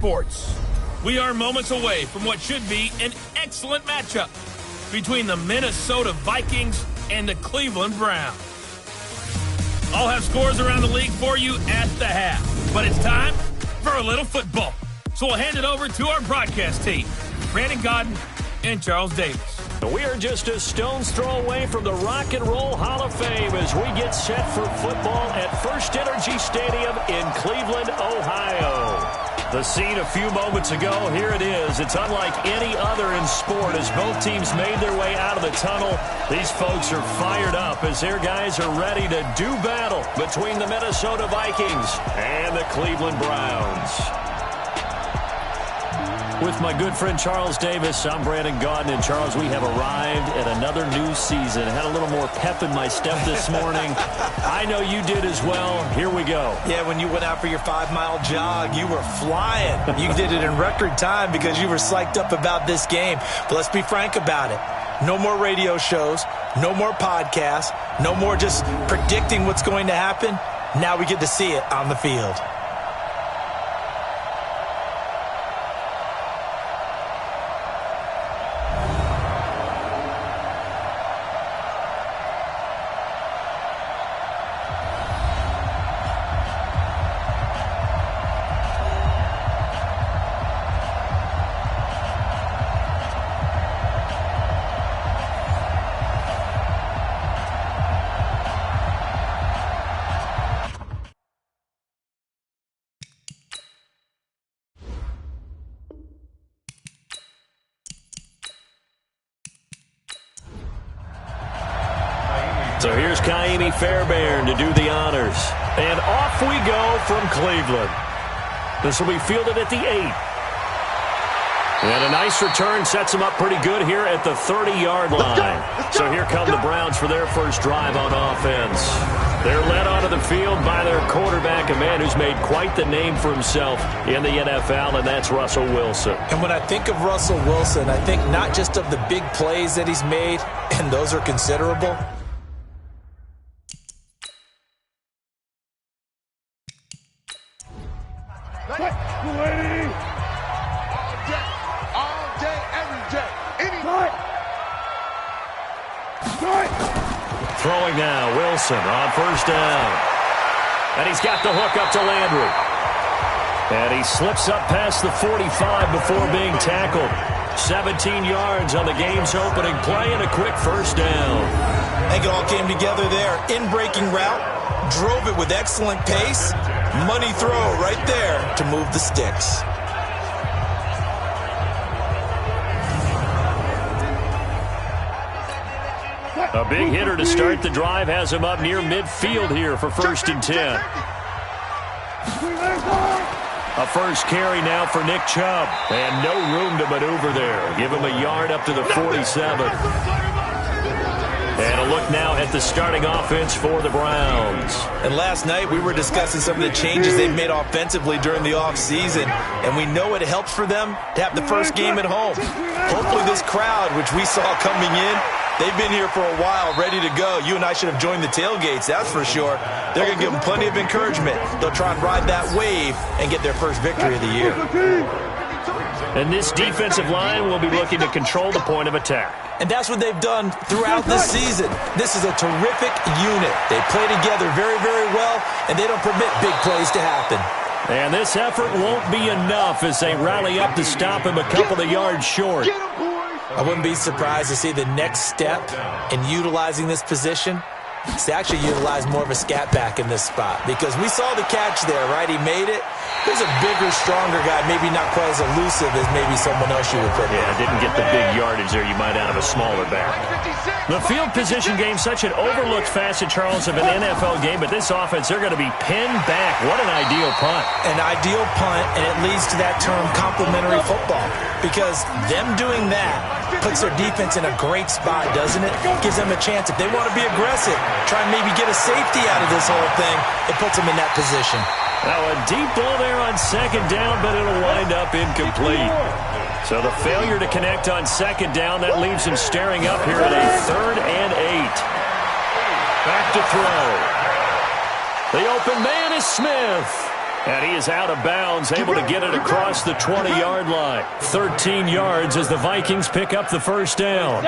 Sports. We are moments away from what should be an excellent matchup between the Minnesota Vikings and the Cleveland Browns. I'll have scores around the league for you at the half, but it's time for a little football. So we'll hand it over to our broadcast team, Brandon Godden and Charles Davis. We are just a stone's throw away from the Rock and Roll Hall of Fame as we get set for football at First Energy Stadium in Cleveland, Ohio. The scene a few moments ago, here it is. It's unlike any other in sport as both teams made their way out of the tunnel. These folks are fired up as their guys are ready to do battle between the Minnesota Vikings and the Cleveland Browns. With my good friend Charles Davis, I'm Brandon Godden. And Charles, we have arrived at another new season. I had a little more pep in my step this morning. I know you did as well. Here we go. Yeah, when you went out for your 5-mile jog, you were flying. You did it in record time because you were psyched up about this game. But let's be frank about it. No more radio shows, no more podcasts, no more just predicting what's going to happen. Now we get to see it on the field. So here's Kaimi Fairbairn to do the honors. And off we go from Cleveland. This will be fielded at the 8. And a nice return sets them up pretty good here at the 30-yard line. So here come the Browns for their first drive on offense. They're led onto the field by their quarterback, a man who's made quite the name for himself in the NFL, and that's Russell Wilson. And when I think of Russell Wilson, I think not just of the big plays that he's made, and those are considerable. Throwing now, Wilson on first down. And he's got the hook up to Landry. And he slips up past the 45 before being tackled. 17 yards on the game's opening play and a quick first down. I think it all came together there. In-breaking route, drove it with excellent pace. Money throw right there to move the sticks. A big hitter to start the drive has him up near midfield here for 1st and 10. A first carry now for Nick Chubb. And no room to maneuver there. Give him a yard up to the 47. And a look now at the starting offense for the Browns. And last night we were discussing some of the changes they've made offensively during the offseason. And we know it helps for them to have the first game at home. Hopefully this crowd, which we saw coming in, they've been here for a while, ready to go. You and I should have joined the tailgates, that's for sure. They're going to give them plenty of encouragement. They'll try and ride that wave and get their first victory of the year. And this defensive line will be looking to control the point of attack. And that's what they've done throughout this season. This is a terrific unit. They play together very, very well, and they don't permit big plays to happen. And this effort won't be enough as they rally up to stop him a couple of yards short. I wouldn't be surprised to see the next step in utilizing this position is to actually utilize more of a scat back in this spot. Because we saw the catch there, right? He made it. He's a bigger, stronger guy, maybe not quite as elusive as maybe someone else you would put. Yeah, didn't get the big yardage there you might out of a smaller back. The field position game, such an overlooked facet, Charles, of an NFL game, but this offense, they're going to be pinned back. What an ideal punt. An ideal punt, and it leads to that term complementary football. Because them doing that puts their defense in a great spot, doesn't it? Gives them a chance, if they want to be aggressive, try and maybe get a safety out of this whole thing, it puts them in that position. Now a deep ball there on second down, but it'll wind up incomplete. So the failure to connect on second down, that leaves him staring up here at a 3rd and 8. Back to throw. The open man is Smith. And he is out of bounds, able to get it across the 20-yard line. 13 yards as the Vikings pick up the first down.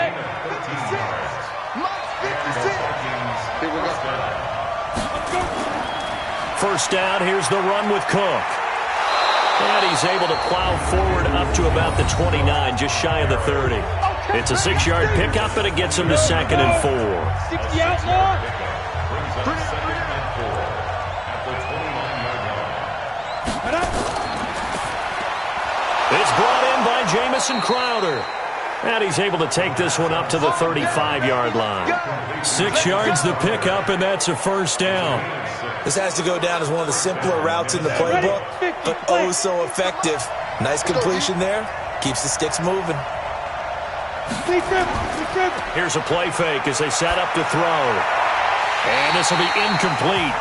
First down, here's the run with Cook. And he's able to plow forward up to about the 29, just shy of the 30. It's a 6-yard pickup, and it gets him to 2nd and 4. 60 outlaw. It's brought in by Jamison Crowder. And he's able to take this one up to the 35-yard line. 6 yards the pickup, and that's a first down. This has to go down as one of the simpler routes in the playbook, but oh so effective. Nice completion there. Keeps the sticks moving. Here's a play fake as they set up to throw. And this will be incomplete.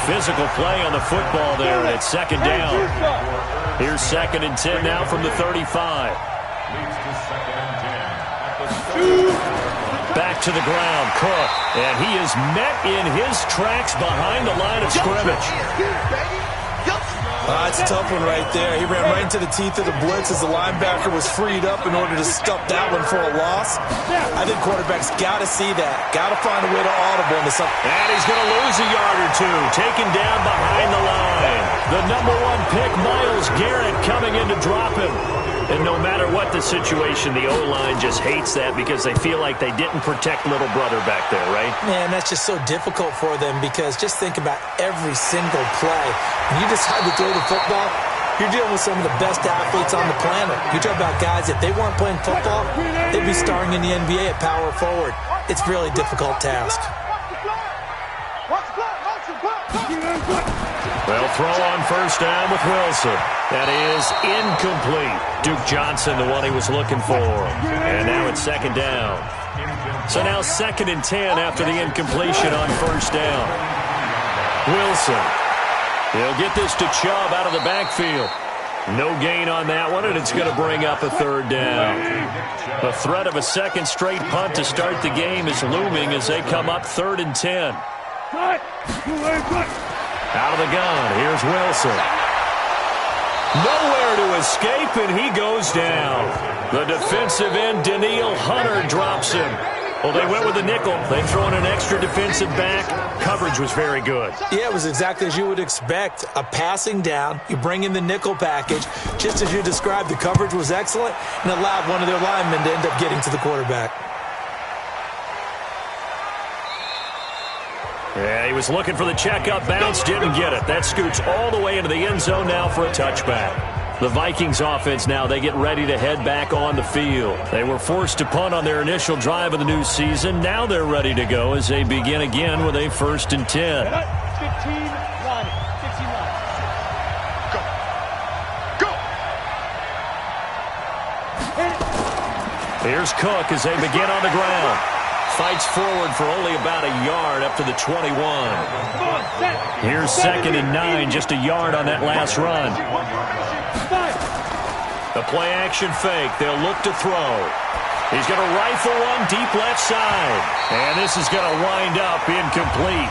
Physical play on the football there, and it's 2nd down. Here's 2nd and 10 now from the 35. Back to the ground, Cook. And he is met in his tracks behind the line of scrimmage. It's a tough one right there. He ran right into the teeth of the blitz as the linebacker was freed up in order to stuff that one for a loss. I think quarterbacks got to see that. Got to find a way to audible into something. And he's going to lose a yard or two. Taken down behind the line. The number 1 pick, Myles Garrett, coming in to drop him. And no matter what the situation, the O-line just hates that because they feel like they didn't protect little brother back there, right? Man, that's just so difficult for them because just think about every single play. When you decide to throw the football, you're dealing with some of the best athletes on the planet. You talk about guys, if they weren't playing football, they'd be starring in the NBA at power forward. It's a really difficult task. Well, throw on first down with Wilson. That is incomplete. Duke Johnson, the one he was looking for. And now it's 2nd down. So now 2nd and 10 after the incompletion on first down. Wilson. He'll get this to Chubb out of the backfield. No gain on that one, and it's going to bring up a 3rd down. The threat of a 2nd straight punt to start the game is looming as they come up 3rd and 10. Out of the gun, here's Wilson. Nowhere to escape, and he goes down. The defensive end, Danielle Hunter, drops him. Well, they went with the nickel. They throw in an extra defensive back. Coverage was very good. Yeah, it was exactly as you would expect. A passing down, you bring in the nickel package. Just as you described, the coverage was excellent and allowed one of their linemen to end up getting to the quarterback. Yeah, he was looking for the checkup bounce, didn't get it. That scoots all the way into the end zone now for a touchback. The Vikings offense now, they get ready to head back on the field. They were forced to punt on their initial drive of the new season. Now they're ready to go as they begin again with a 1st and 10. 15-1. 15-1. Go. Here's Cook as they begin on the ground. Fights forward for only about a yard up to the 21. Here's 2nd and 9, just a yard on that last run. The play-action fake. They'll look to throw. He's going to rifle one deep left side. And this is going to wind up incomplete.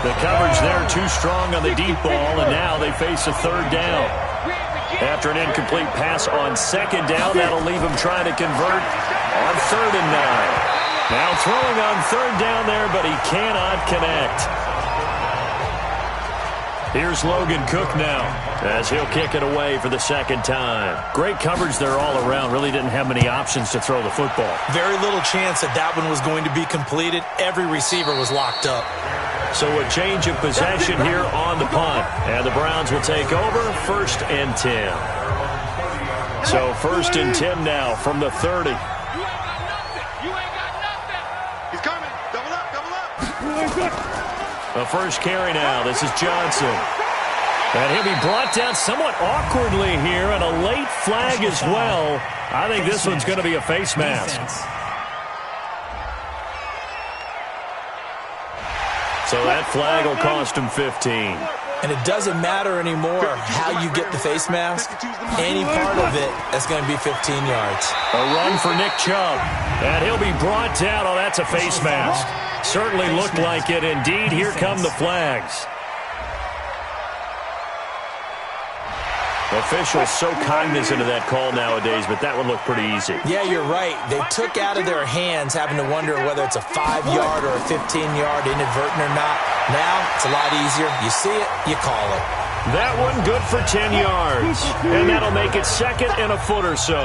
The coverage there too strong on the deep ball, and now they face a 3rd down. After an incomplete pass on 2nd down, that'll leave him trying to convert on 3rd and 9. Now throwing on 3rd down there, but he cannot connect. Here's Logan Cook now as he'll kick it away for the 2nd time. Great coverage there all around. Really didn't have many options to throw the football. Very little chance that one was going to be completed. Every receiver was locked up. So a change of possession here on the punt. And the Browns will take over 1st and 10. So 1st and 10 now from the 30. The first carry now. This is Johnson. And he'll be brought down somewhat awkwardly here, and a late flag as well. I think this one's going to be a face mask. So that flag will cost him 15. And it doesn't matter anymore how you get the face mask. Any part of it, that's going to be 15 yards. A run for Nick Chubb. And he'll be brought down. Oh, that's a face mask. Certainly looked like it. Indeed, here come the flags. Officials so cognizant of that call nowadays, but that one looked pretty easy. Yeah, you're right. They took out of their hands having to wonder whether it's a 5-yard or a 15-yard inadvertent or not. Now, it's a lot easier. You see it, you call it. That one good for 10 yards. And that'll make it second and a foot or so.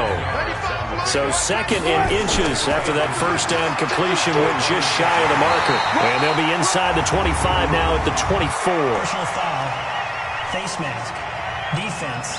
So second in inches after that first down completion went just shy of the marker. And they'll be inside the 25 now at the 24. Personal foul, face mask, defense.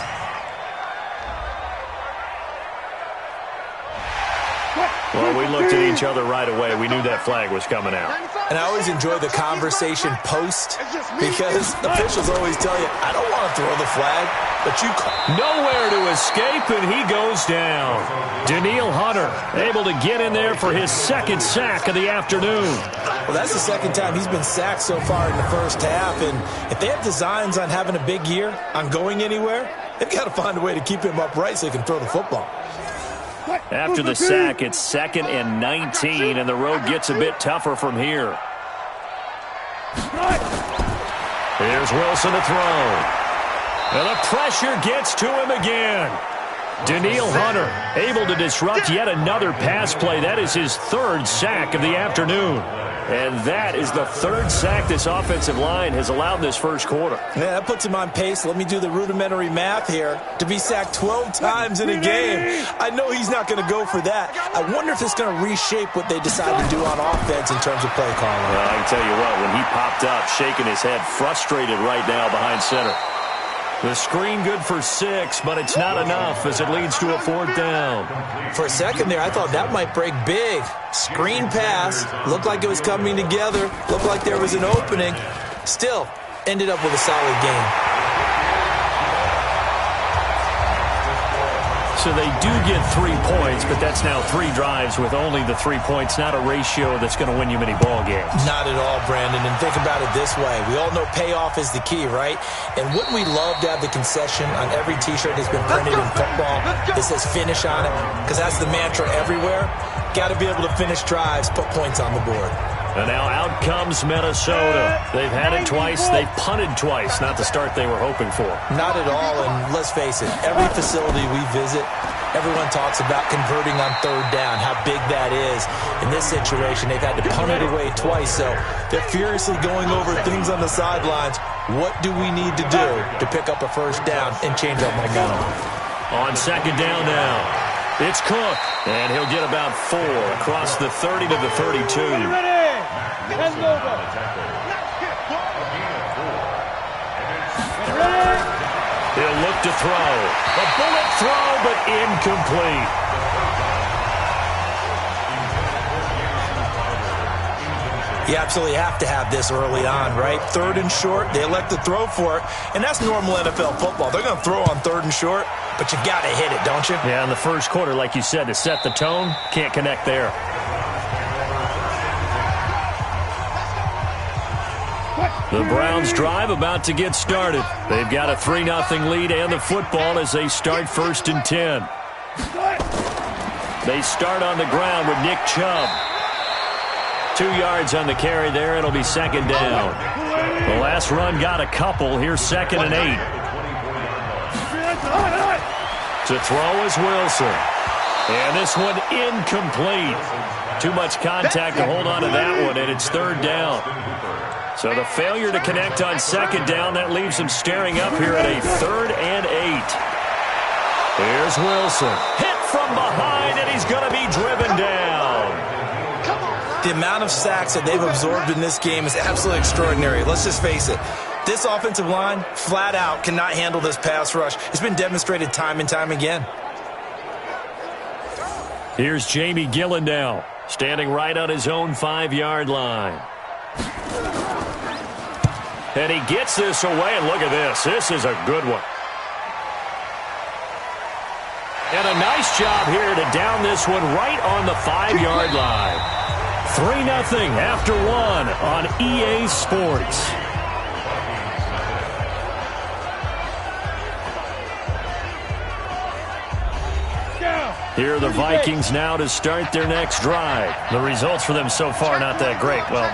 Well, we looked at each other right away. We knew that flag was coming out. And I always enjoy the conversation post because officials always tell you, I don't want to throw the flag, but you call. Nowhere to escape, and he goes down. Danielle Hunter able to get in there for his second sack of the afternoon. Well, that's the second time he's been sacked so far in the first half, and if they have designs on having a big year, on going anywhere, they've got to find a way to keep him upright so he can throw the football. After the sack, it's 2nd and 19, and the road gets a bit tougher from here. Here's Wilson to throw. And the pressure gets to him again. Danielle Hunter able to disrupt yet another pass play. That is his 3rd sack of the afternoon. And that is the 3rd sack this offensive line has allowed this first quarter. Yeah, that puts him on pace. Let me do the rudimentary math here. To be sacked 12 times in a game, I know he's not going to go for that. I wonder if it's going to reshape what they decide to do on offense in terms of play calling. Well, I can tell you what, when he popped up, shaking his head, frustrated right now behind center. The screen good for 6, but it's not enough as it leads to a 4th down. For a second there, I thought that might break big. Screen pass, looked like it was coming together, looked like there was an opening. Still, ended up with a solid game. So they do get 3 points, but that's now 3 drives with only the 3 points, not a ratio that's going to win you many ball games. Not at all, Brandon, and think about it this way. We all know payoff is the key, right? And wouldn't we love to have the concession on every T-shirt that's been printed in football that says finish on it? Because that's the mantra everywhere. Got to be able to finish drives, put points on the board. And now out comes Minnesota. They've had it twice. They've punted twice. Not the start they were hoping for. Not at all, and let's face it, every facility we visit, everyone talks about converting on 3rd down, how big that is. In this situation, they've had to punt it away twice, so they're furiously going over things on the sidelines. What do we need to do to pick up a 1st down and change our momentum? On 2nd down now, it's Cook, and he'll get about 4 across the 30 to the 32. He'll look to throw. A bullet throw, but incomplete. You absolutely have to have this early on, right? 3rd and short, they elect to throw for it, and that's normal NFL football. They're going to throw on 3rd and short, but you got to hit it, don't you? Yeah, in the first quarter, like you said, to set the tone, can't connect there. The Browns drive about to get started. They've got a 3-0 lead and the football as they start 1st and 10. They start on the ground with Nick Chubb. 2 yards on the carry there. It'll be 2nd down. The last run got a couple. Here's 2nd and 8. To throw is Wilson. And this one incomplete. Too much contact to hold on to that one, and it's 3rd down. So the failure to connect on 2nd down, that leaves him staring up here at a 3rd and 8. Here's Wilson. Hit from behind, and he's going to be driven down. The amount of sacks that they've absorbed in this game is absolutely extraordinary. Let's just face it. This offensive line, flat out, cannot handle this pass rush. It's been demonstrated time and time again. Here's Jamie Gillendow, standing right on his own 5-yard line. And he gets this away, and look at this. This is a good one. And a nice job here to down this one right on the 5-yard line. 3-0 after 1 on EA Sports. Here are the Vikings now to start their next drive. The results for them so far not that great. Well,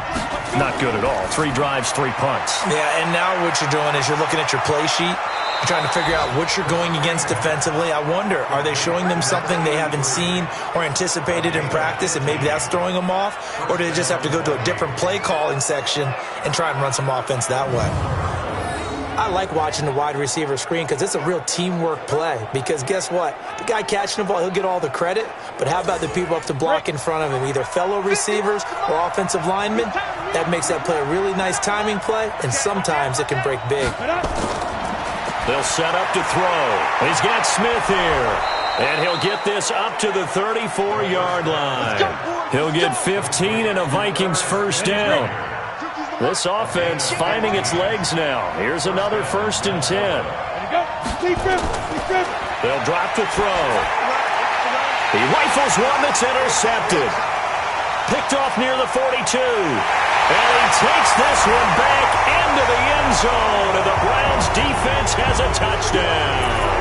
not good at all. 3 drives, 3 punts. Yeah, and now what you're doing is you're looking at your play sheet. You're trying to figure out what you're going against defensively. I wonder, are they showing them something they haven't seen or anticipated in practice, and maybe that's throwing them off? Or do they just have to go to a different play calling section and try and run some offense that way? I like watching the wide receiver screen because it's a real teamwork play. Because guess what? The guy catching the ball, he'll get all the credit. But how about the people up to block in front of him, either fellow receivers or offensive linemen? That makes that play a really nice timing play, and sometimes it can break big. They'll set up to throw. He's got Smith here. And he'll get this up to the 34-yard line. He'll get 15 and a Vikings first down. This offense finding its legs now. Here's another 1st and 10. They'll drop to throw. He rifles one that's intercepted. Picked off near the 42. And he takes this one back into the end zone. And the Browns defense has a touchdown.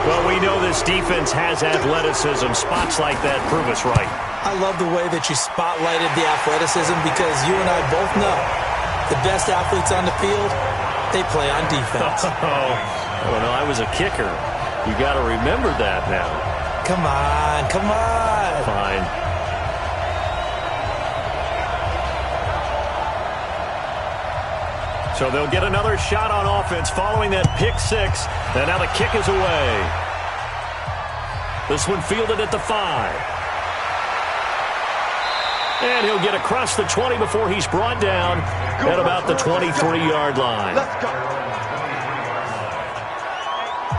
Well, we know this defense has athleticism. Spots like that prove us right. I love the way that you spotlighted the athleticism because you and I both know the best athletes on the field, they play on defense. Oh, no, I was a kicker. You got to remember that now. Come on, come on. Fine. So they'll get another shot on offense following that pick 6. And now the kick is away. This one fielded at the 5. And he'll get across the 20 before he's brought down at about the 23-yard line.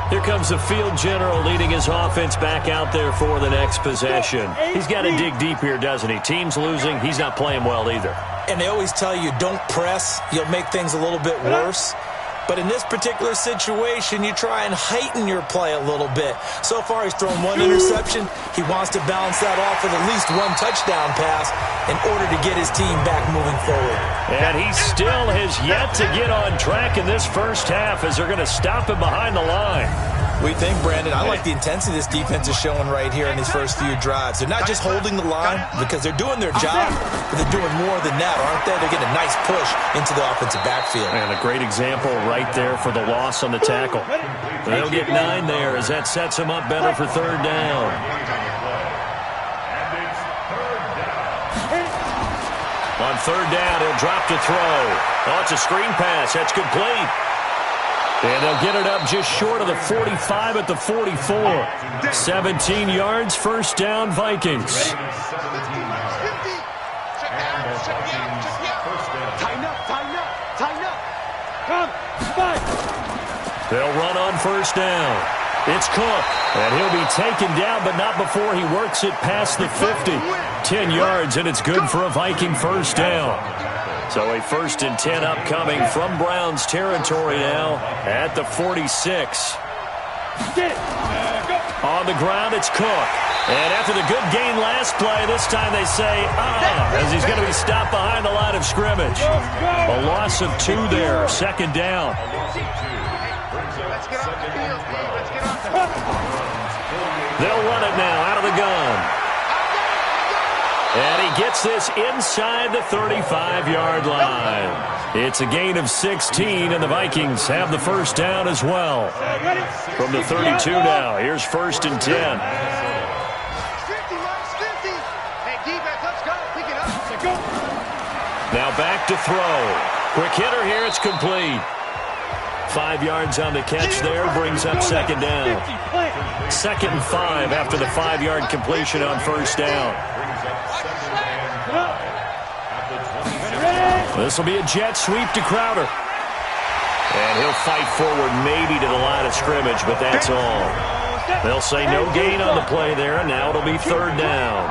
Here comes the field general leading his offense back out there for the next possession. He's got to dig deep here, doesn't he? Team's losing. He's not playing well either. And they always tell you, don't press. You'll make things a little bit worse. But in this particular situation, you try and heighten your play a little bit. So far, he's thrown 1 interception. He wants to balance that off with at least 1 touchdown pass in order to get his team back moving forward. And he still has yet to get on track in this first half as they're going to stop him behind the line. We think, Brandon, I like the intensity this defense is showing right here in these first few drives. They're not just holding the line because they're doing their job, but they're doing more than that, aren't they? They're getting a nice push into the offensive backfield. And a great example right there for the loss on the tackle. They'll get 9 there as that sets them up better for 3rd down. On 3rd down, he'll drop to throw. Oh, it's a screen pass. That's complete. And they'll get it up just short of the 45 at the 44. 17 yards, first down, Vikings. They'll run on first down. It's Cook, and he'll be taken down, but not before he works it past the 50. 10 yards, and it's good for a Viking first down. So a 1st and 10 upcoming from Browns territory now at the 46. On the ground, it's Cook. And after the good gain last play, this time they say, as he's going to be stopped behind the line of scrimmage. A loss of 2 there, 2nd down. They'll run it now out of the gun. And he gets this inside the 35-yard line. It's a gain of 16, and the Vikings have the first down as well. From the 32 now, here's 1st and 10. Now back to throw. Quick hitter here, it's complete. 5 yards on the catch there, brings up 2nd down. 2nd and 5 after the 5-yard completion on first down. This will be a jet sweep to Crowder. And he'll fight forward maybe to the line of scrimmage, but that's all. They'll say no gain on the play there, and now it'll be 3rd down.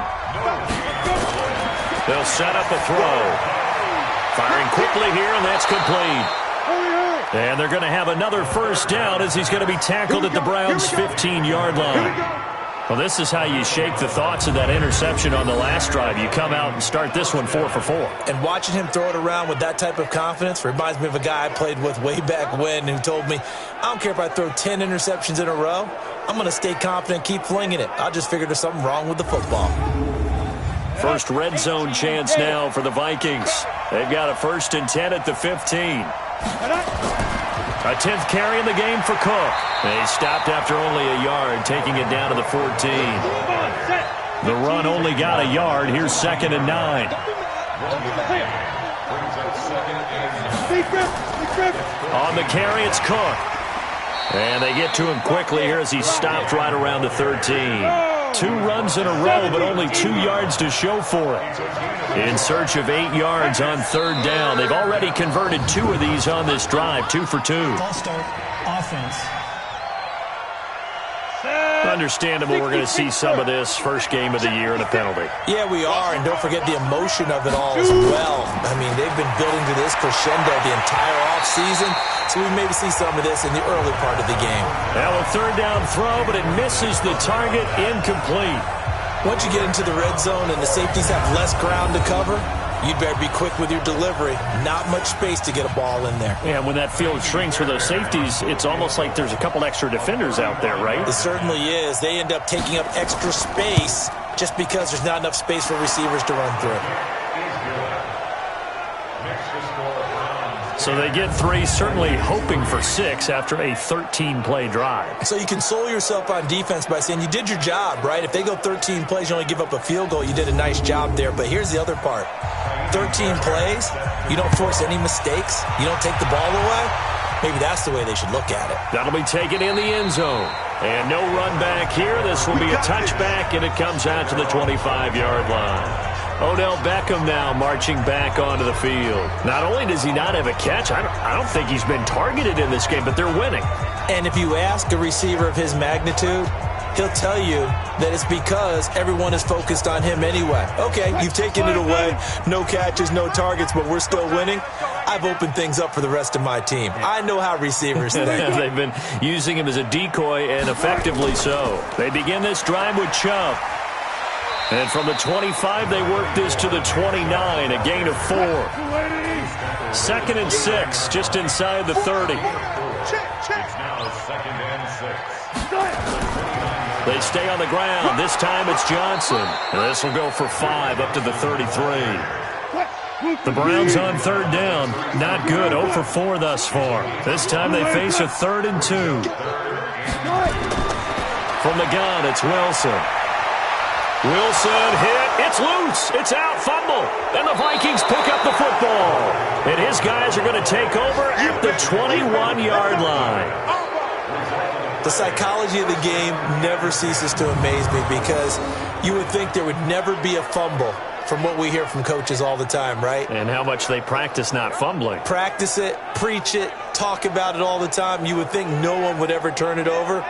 They'll set up a throw. Firing quickly here, and that's complete. And they're going to have another first down as he's going to be tackled at the Browns' 15-yard line. Well, this is how you shake the thoughts of that interception on the last drive. You come out and start this one 4 for 4. And watching him throw it around with that type of confidence reminds me of a guy I played with way back when who told me, I don't care if I throw 10 interceptions in a row. I'm going to stay confident, keep flinging it. I just figured there's something wrong with the football. First red zone chance now for the Vikings. They've got a 1st and 10 at the 15. A 10th carry in the game for Cook. They stopped after only a yard, taking it down to the 14. The run only got a yard. Here's 2nd and 9. On the carry, it's Cook. And they get to him quickly here as he stopped right around the 13. 2 runs in a row, but only 2 yards to show for it. In search of 8 yards on 3rd down. They've already converted 2 of these on this drive, 2 for 2. False start, offense. Understandable we're going to see some of this first game of the year and a penalty. Yeah, we are, and don't forget the emotion of it all as well. I mean, they've been building to this crescendo the entire offseason, so we maybe see some of this in the early part of the game. Now a 3rd down throw, but it misses the target, incomplete. Once you get into the red zone and the safeties have less ground to cover, you'd better be quick with your delivery. Not much space to get a ball in there. Yeah, when that field shrinks for those safeties, it's almost like there's a couple extra defenders out there, right? It certainly is. They end up taking up extra space just because there's not enough space for receivers to run through. So they get 3, certainly hoping for 6 after a 13-play drive. So you console yourself on defense by saying you did your job, right? If they go 13 plays, you only give up a field goal, you did a nice job there. But here's the other part. 13 plays, you don't force any mistakes, you don't take the ball away. Maybe that's the way they should look at it. That'll be taken in the end zone. And no run back here. This will be a touchback, and it comes out to the 25-yard line. Odell Beckham now marching back onto the field. Not only does he not have a catch, I don't think he's been targeted in this game, but they're winning. And if you ask a receiver of his magnitude, he'll tell you that it's because everyone is focused on him anyway. Okay, you've taken it away. No catches, no targets, but we're still winning. I've opened things up for the rest of my team. I know how receivers think. They've been using him as a decoy, and effectively so. They begin this drive with Chubb. And from the 25, they work this to the 29, a gain of 4. 2nd and 6, just inside the 30. They stay on the ground. This time it's Johnson. And this will go for 5 up to the 33. The Browns on 3rd down. Not good. 0 for 4 thus far. This time they face a 3rd and 2. From the gun, it's Wilson. Wilson hit. It's loose. It's out. Fumble. And the Vikings pick up the football. And his guys are going to take over at the 21-yard line. The psychology of the game never ceases to amaze me because you would think there would never be a fumble from what we hear from coaches all the time, right? And how much they practice not fumbling. Practice it, preach it, talk about it all the time. You would think no one would ever turn it over.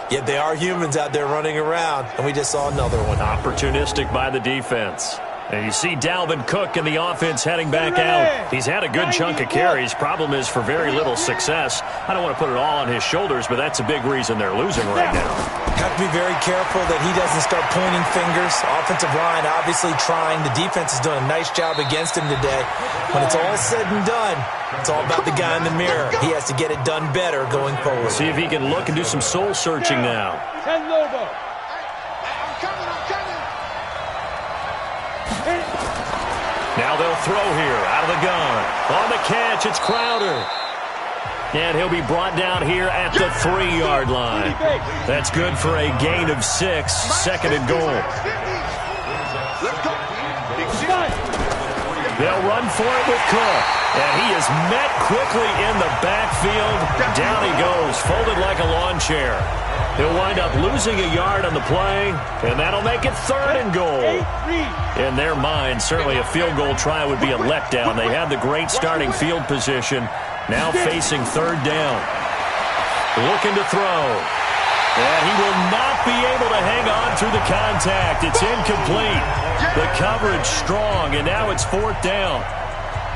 Yet they are humans out there running around, and we just saw another one. Opportunistic by the defense. And you see Dalvin Cook in the offense heading back out. He's had a good chunk of carries. Problem is for very little success. I don't want to put it all on his shoulders, but that's a big reason they're losing right now. Have to be very careful that he doesn't start pointing fingers. Offensive line obviously trying. The defense is doing a nice job against him today. When it's all said and done, it's all about the guy in the mirror. He has to get it done better going forward. See if he can look and do some soul searching now. Now they'll throw here out of the gun. On the catch, it's Crowder. And he'll be brought down here at the 3-yard line. That's good for a gain of 6, 2nd and goal. They'll run for it with Cook. And he is met quickly in the backfield. Down he goes, folded like a lawn chair. He'll wind up losing a yard on the play, and that'll make it 3rd and goal. In their mind, certainly a field goal try would be a letdown. They had the great starting field position. Now facing 3rd down. Looking to throw. And he will not be able to hang on through the contact. It's incomplete. The coverage strong, and now it's 4th down.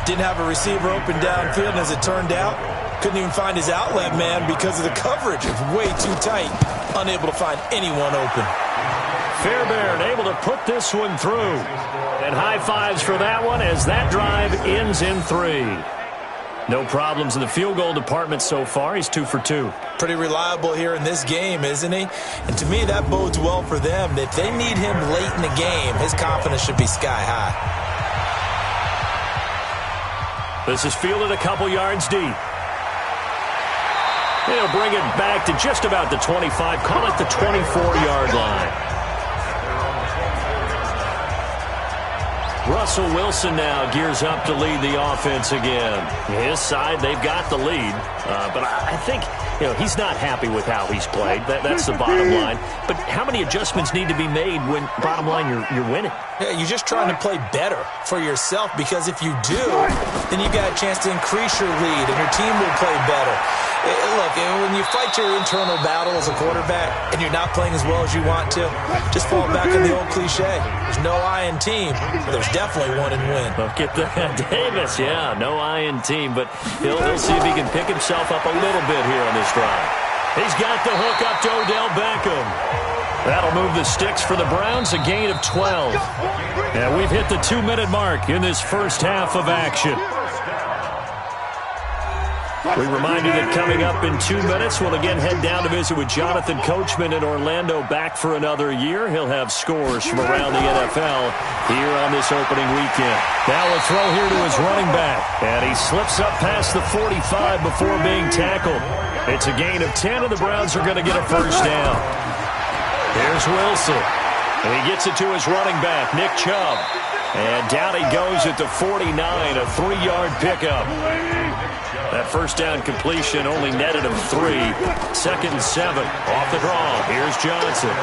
Didn't have a receiver open downfield, and as it turned out, Couldn't even find his outlet man because of the coverage. It's way too tight. Unable to find anyone open. Fairbairn able to put this one through. And high fives for that one as that drive ends in 3. No problems in the field goal department so far. He's 2 for 2. Pretty reliable here in this game, isn't he? And to me, that bodes well for them. If they need him late in the game, his confidence should be sky high. This is fielded a couple yards deep. They'll bring it back to just about the 25. Call it the 24-yard line. Russell Wilson now gears up to lead the offense again. His side, they've got the lead. But I think, he's not happy with how he's played. That's the bottom line. But how many adjustments need to be made when, bottom line, you're winning? Yeah, you're just trying to play better for yourself, because if you do, then you've got a chance to increase your lead and your team will play better. Look, when you fight your internal battle as a quarterback and you're not playing as well as you want to, just fall back on the old cliche. There's no I in team, but there's definitely one in win. Look at that. Davis, yeah, no I in team, but he'll see if he can pick himself up a little bit here on this drive. He's got the hook up to Odell Beckham. That'll move the sticks for the Browns, a gain of 12. And we've hit the 2-minute mark in this first half of action. We remind you that coming up in 2 minutes, we'll again head down to visit with Jonathan Coachman in Orlando, back for another year. He'll have scores from around the NFL here on this opening weekend. Now a throw here to his running back, and he slips up past the 45 before being tackled. It's a gain of 10, and the Browns are going to get a first down. Here's Wilson, and he gets it to his running back, Nick Chubb. And down he goes at the 49, a 3-yard pickup. That first down completion only netted him 3. 2nd and 7. Off the draw. Here's Johnson.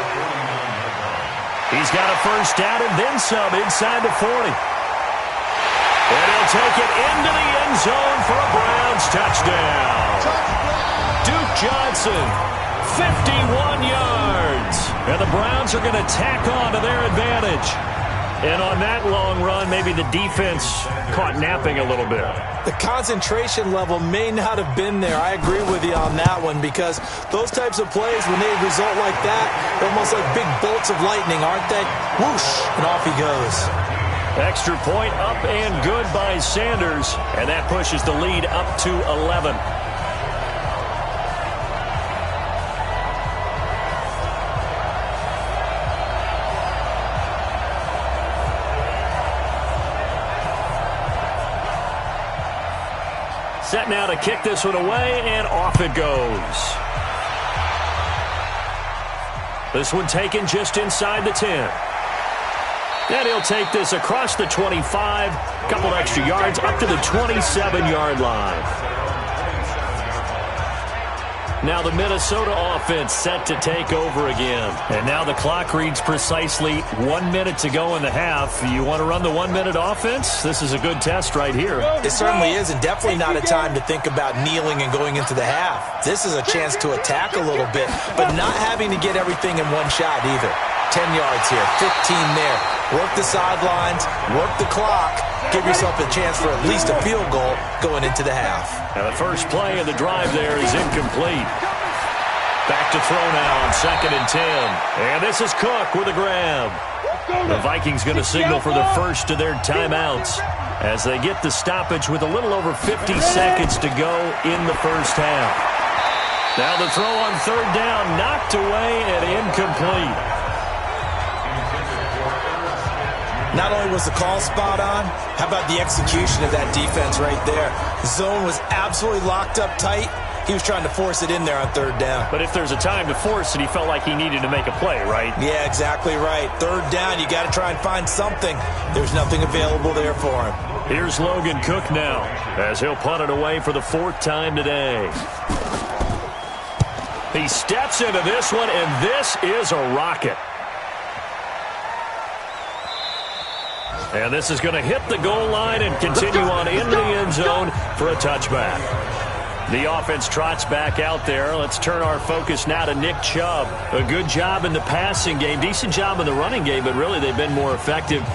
He's got a first down and then some inside the 40. And he'll take it into the end zone for a Browns touchdown. Duke Johnson, 51 yards. And the Browns are going to tack on to their advantage. And on that long run, maybe the defense caught napping a little bit. The concentration level may not have been there. I agree with you on that one, because those types of plays, when they result like that, they're almost like big bolts of lightning, aren't they? Whoosh, and off he goes. Extra point up and good by Sanders, and that pushes the lead up to 11. Set now to kick this one away, and off it goes. This one taken just inside the 10. And he'll take this across the 25, couple extra yards up to the 27-yard line. Now the Minnesota offense set to take over again. And now the clock reads precisely 1 minute to go in the half. You want to run the 1-minute offense? This is a good test right here. It certainly is, and definitely not a time to think about kneeling and going into the half. This is a chance to attack a little bit, but not having to get everything in one shot either. 10 yards here, 15 there. Work the sidelines, work the clock, give yourself a chance for at least a field goal going into the half. Now the first play of the drive there is incomplete. Back to throw now on 2nd and 10. And this is Cook with a grab. The Vikings going to signal for the first of their timeouts as they get the stoppage with a little over 50 seconds to go in the first half. Now the throw on 3rd down, knocked away and incomplete. Not only was the call spot on, how about the execution of that defense right there? The zone was absolutely locked up tight. He was trying to force it in there on 3rd down. But if there's a time to force it, he felt like he needed to make a play, right? Yeah, exactly right. 3rd down, you got to try and find something. There's nothing available there for him. Here's Logan Cook now, as he'll punt it away for the 4th time today. He steps into this one, and this is a rocket. And this is going to hit the goal line and continue on into the end zone for a touchback. The offense trots back out there. Let's turn our focus now to Nick Chubb. A good job in the passing game, decent job in the running game, but really they've been more effective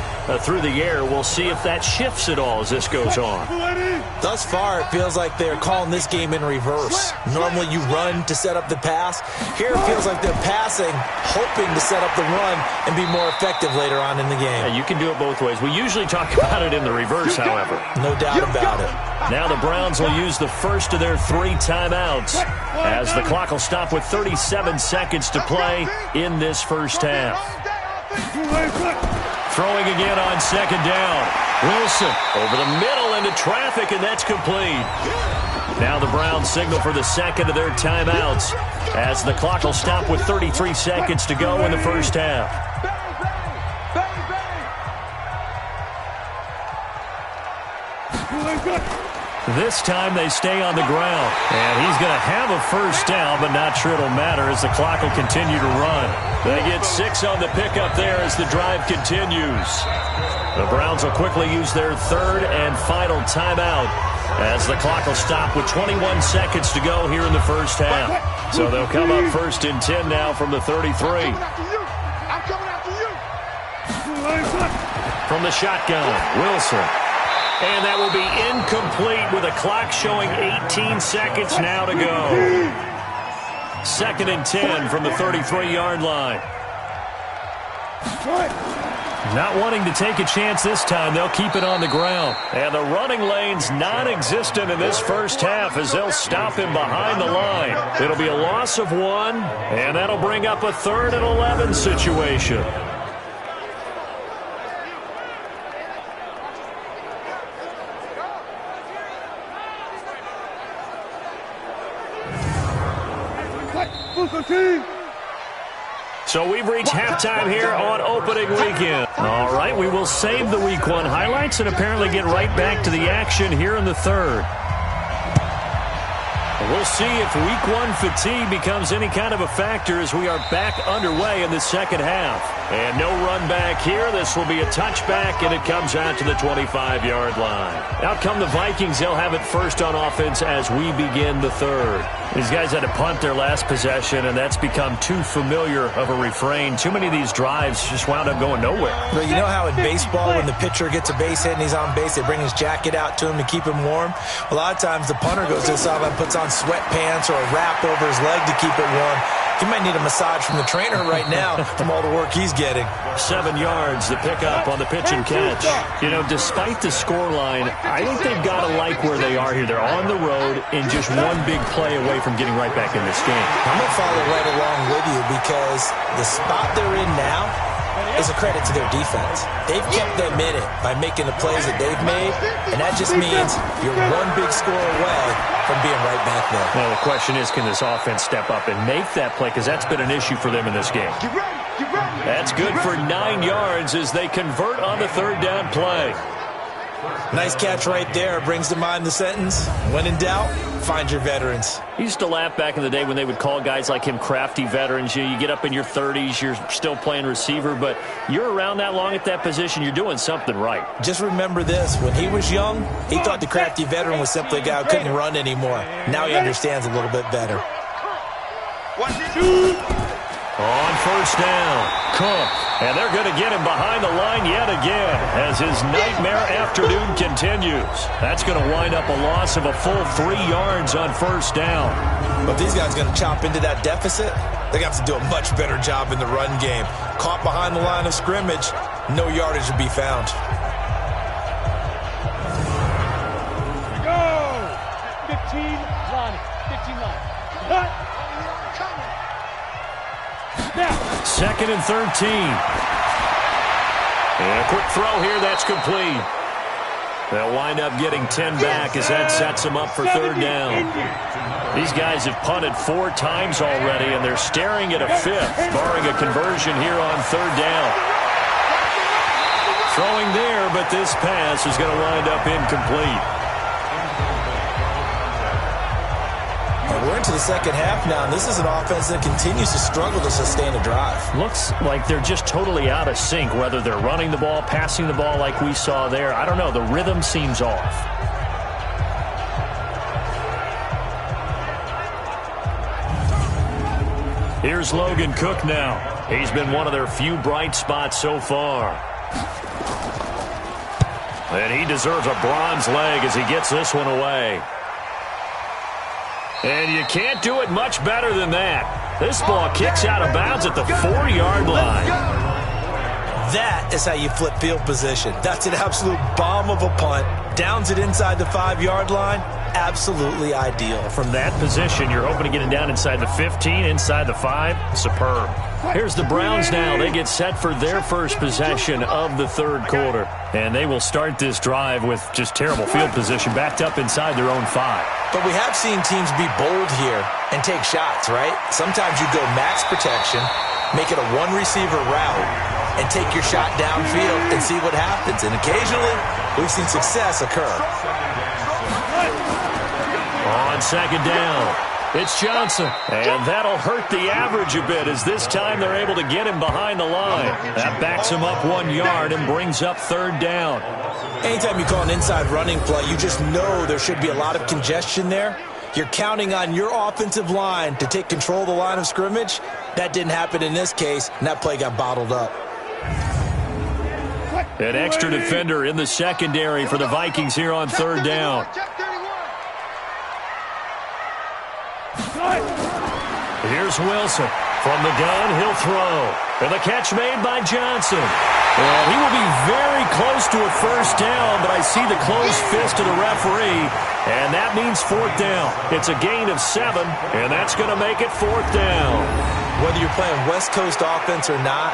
through the air. We'll see if that shifts at all as this goes on. Thus far, it feels like they're calling this game in reverse. Normally you run to set up the pass. Here it feels like they're passing, hoping to set up the run and be more effective later on in the game. Yeah, you can do it both ways. We usually talk about it in the reverse, however. No doubt about it. Now the Browns will use the first of their 3 timeouts as the clock will stop with 37 seconds to play in this first half. Throwing again on second down. Wilson over the middle into traffic, and that's complete. Now the Browns signal for the second of their timeouts as the clock will stop with 33 seconds to go in the first half. This time they stay on the ground. And he's going to have a first down, but not sure it'll matter as the clock will continue to run. They get 6 on the pickup there as the drive continues. The Browns will quickly use their third and final timeout as the clock will stop with 21 seconds to go here in the first half. So they'll come up first and 10 now from the 33. From the shotgun, Wilson. And that will be incomplete with a clock showing 18 seconds now to go. Second and 10 from the 33-yard line. Not wanting to take a chance this time, they'll keep it on the ground. And the running lane's non-existent in this first half as they'll stop him behind the line. It'll be a loss of 1, and that'll bring up a 3rd and 11 situation. So we've reached halftime here on opening weekend. All right, we will save the Week 1 highlights and apparently get right back to the action here in the third. We'll see if Week 1 fatigue becomes any kind of a factor as we are back underway in the second half. And no run back here. This will be a touchback, and it comes out to the 25-yard line. Out come the Vikings. They'll have it first on offense as we begin the third. These guys had to punt their last possession, and that's become too familiar of a refrain. Too many of these drives just wound up going nowhere. But you know how in baseball, when the pitcher gets a base hit and he's on base, they bring his jacket out to him to keep him warm? A lot of times the punter goes to the sideline, puts on sweatpants or a wrap over his leg to keep it warm. He might need a massage from the trainer right now from all the work he's getting. 7 yards, the pickup on the pitch and catch. You know, despite the scoreline, I think they've got to like where they are here. They're on the road and just one big play away from getting right back in this game. I'm going to follow right along with you because the spot they're in now is a credit to their defense. They've kept them in it by making the plays that they've made, and that just means you're one big score away from being right back there. Now, the question is, can this offense step up and make that play? Because that's been an issue for them in this game. That's good for 9 yards as they convert on the third down play. Nice catch right there. Brings to mind the sentence, when in doubt, find your veterans. He used to laugh back in the day when they would call guys like him crafty veterans. You get up in your 30s, you're still playing receiver, but you're around that long at that position, you're doing something right. Just remember this. When he was young, he thought the crafty veteran was simply a guy who couldn't run anymore. Now he understands a little bit better. On first down, Cook. And they're going to get him behind the line yet again as his nightmare afternoon continues. That's going to wind up a loss of a full 3 yards on first down. But if these guys are going to chop into that deficit, they're going to have to do a much better job in the run game. Caught behind the line of scrimmage, no yardage to be found. Go! 15 line. 15 line. Cut! Second and 13. And a quick throw here, that's complete. They'll wind up getting 10 back as that sets them up for third down. These guys have punted 4 times already, and they're staring at a 5th, barring a conversion here on third down. Throwing there, but this pass is going to wind up incomplete. We're into the second half now, and this is an offense that continues to struggle to sustain a drive. Looks like they're just totally out of sync, whether they're running the ball, passing the ball like we saw there. I don't know. The rhythm seems off. Here's Logan Cook now. He's been one of their few bright spots so far. And he deserves a bronze leg as he gets this one away. And you can't do it much better than that. This ball kicks out of bounds at the 4-yard line. That is how you flip field position. That's an absolute bomb of a punt. Downs it inside the 5-yard line. Absolutely ideal. From that position, you're hoping to get it down inside the 15, inside the 5. Superb. Here's the Browns now. They get set for their first possession of the third quarter. And they will start this drive with just terrible field position, backed up inside their own 5. But we have seen teams be bold here and take shots, right? Sometimes you go max protection, make it a one-receiver route, and take your shot downfield and see what happens. And occasionally, we've seen success occur. On second down, it's Johnson. And that'll hurt the average a bit as this time they're able to get him behind the line. That backs him up 1 yard and brings up third down. Anytime you call an inside running play, you just know there should be a lot of congestion there. You're counting on your offensive line to take control of the line of scrimmage. That didn't happen in this case, and that play got bottled up. An extra defender in the secondary for the Vikings here on third down. Here's Wilson. From the gun, he'll throw. And the catch made by Johnson. And he will be very close to a first down, but I see the closed fist of the referee, and that means fourth down. It's a gain of 7, and that's going to make it fourth down. Whether you're playing West Coast offense or not,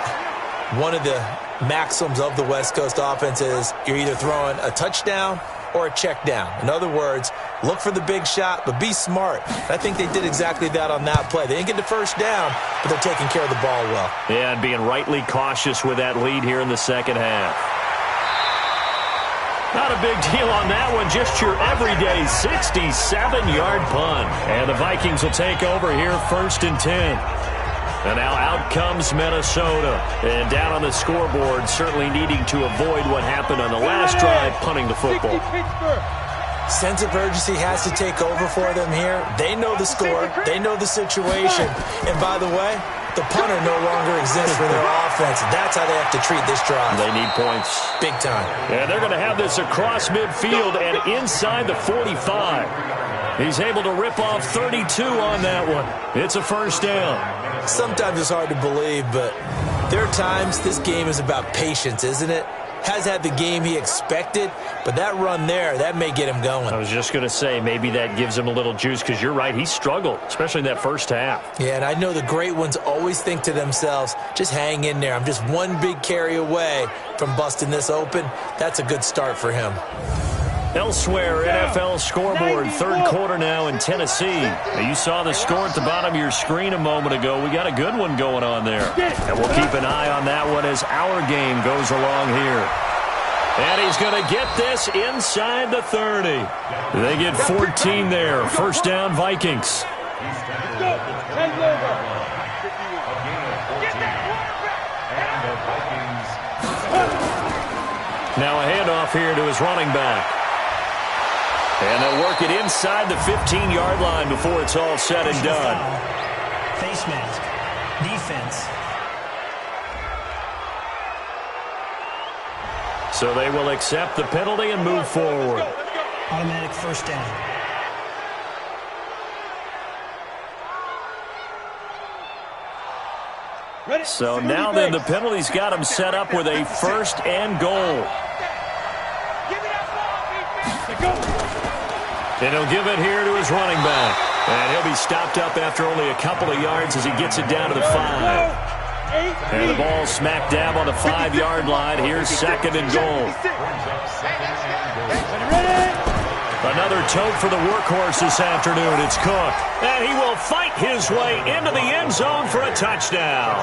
one of the maxims of the West Coast offense is you're either throwing a touchdown or a check down. In other words, look for the big shot, but be smart. I think they did exactly that on that play. They didn't get the first down, but they're taking care of the ball well. Yeah, and being rightly cautious with that lead here in the second half. Not a big deal on that one, just your everyday 67-yard punt. And the Vikings will take over here first and 10. And now out comes Minnesota. And down on the scoreboard, certainly needing to avoid what happened on the last drive, punting the football. Sense of urgency has to take over for them here. They know the score. They know the situation. And by the way, the punter no longer exists for their offense. That's how they have to treat this drive. They need points. Big time. And they're going to have this across midfield and inside the 45. He's able to rip off 32 on that one. It's a first down. Sometimes it's hard to believe, but there are times this game is about patience, isn't it? Has had the game he expected, but that run there, that may get him going. I was just going to say, maybe that gives him a little juice, because you're right, he struggled, especially in that first half. Yeah, and I know the great ones always think to themselves, just hang in there. I'm just one big carry away from busting this open. That's a good start for him. Elsewhere, NFL scoreboard, third quarter now in Tennessee. Now, you saw the score at the bottom of your screen a moment ago. We got a good one going on there. And we'll keep an eye on that one as our game goes along here. And he's going to get this inside the 30. They get 14 there. First down, Vikings. Now a handoff here to his running back. And they'll work it inside the 15-yard line before it's all said and done. Face mask. Defense. So they will accept the penalty and move forward. Automatic first down. So now then the penalty's got him set up with a first and goal. And he'll give it here to his running back. And he'll be stopped up after only a couple of yards as he gets it down to the 5. And the ball smack dab on the 5-yard line. Here's second and goal. Another tote for the workhorse this afternoon. It's Cook. And he will fight his way into the end zone for a touchdown.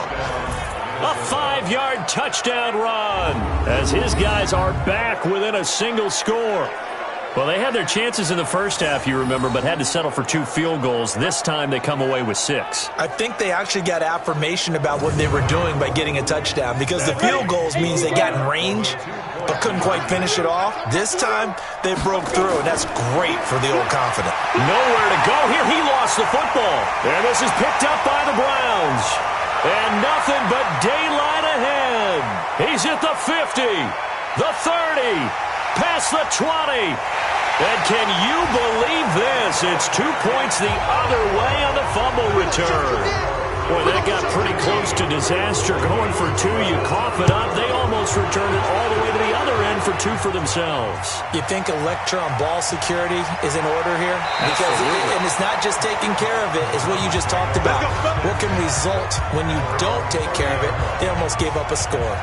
A 5-yard touchdown run as his guys are back within a single score. Well, they had their chances in the first half, you remember, but had to settle for 2 field goals. This time they come away with 6. I think they actually got affirmation about what they were doing by getting a touchdown, because the field goals means they got in range but couldn't quite finish it off. This time they broke through, and that's great for the old confident. Nowhere to go here. He lost the football. And this is picked up by the Browns. 50, the 30, past the 20. And can you believe this? It's 2 points the other way on the fumble return. Boy, that got pretty close to disaster. Going for 2, you cough it up. They almost returned it all the way to the other end for 2 for themselves. You think a lecture on ball security is in order here? Because and it's not just taking care of it. It's what you just talked about. What can result when you don't take care of it? They almost gave up a score.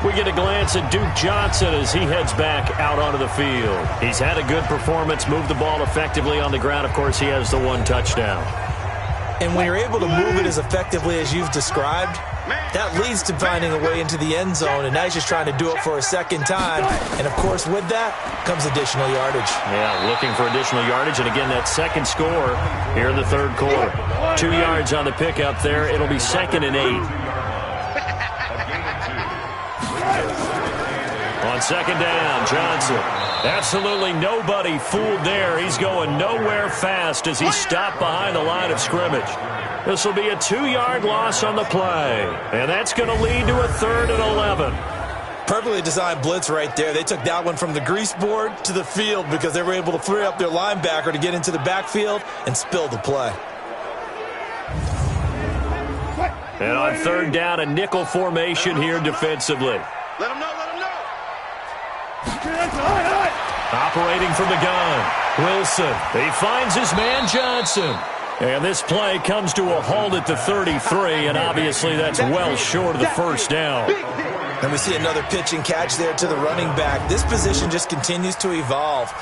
We get a glance at Duke Johnson as he heads back out onto the field. He's had a good performance, moved the ball effectively on the ground. Of course, he has the 1 touchdown. And when you're able to move it as effectively as you've described, that leads to finding a way into the end zone. And now he's just trying to do it for a second time. And, of course, with that comes additional yardage. Yeah, looking for additional yardage. And, again, that second score here in the third quarter. 2 yards on the pickup there. It'll be 2nd and 8. On 2nd down, Johnson. Absolutely nobody fooled there. He's going nowhere fast as he's stopped behind the line of scrimmage. This will be a 2-yard loss on the play. And that's going to lead to a 3rd and 11. Perfectly designed blitz right there. They took that one from the grease board to the field because they were able to free up their linebacker to get into the backfield and spill the play. And on 3rd down, a nickel formation here defensively. Let him know, let him know. Operating from the gun, Wilson. He finds his man, Johnson. And this play comes to a halt at the 33, and obviously that's well short of the 1st down. And we see another pitch and catch there to the running back. This position just continues to evolve.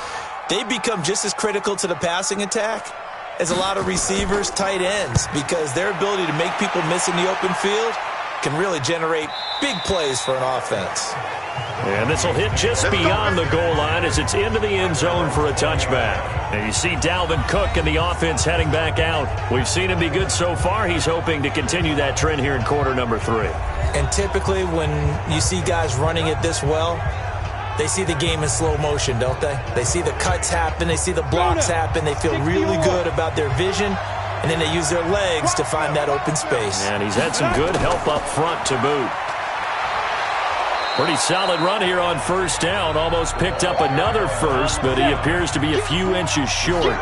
They become just as critical to the passing attack as a lot of receivers, tight ends, because their ability to make people miss in the open field can really generate big plays for an offense. And this will hit just beyond the goal line as it's into the end zone for a touchback. And you see Dalvin Cook and the offense heading back out. We've seen him be good so far. He's hoping to continue that trend here in quarter number 3. And typically when you see guys running it this well, they see the game in slow motion, don't they? They see the cuts happen. They see the blocks happen. They feel really good about their vision. And then they use their legs to find that open space. And he's had some good help up front to boot. Pretty solid run here on 1st down. Almost picked up another first, but he appears to be a few inches short.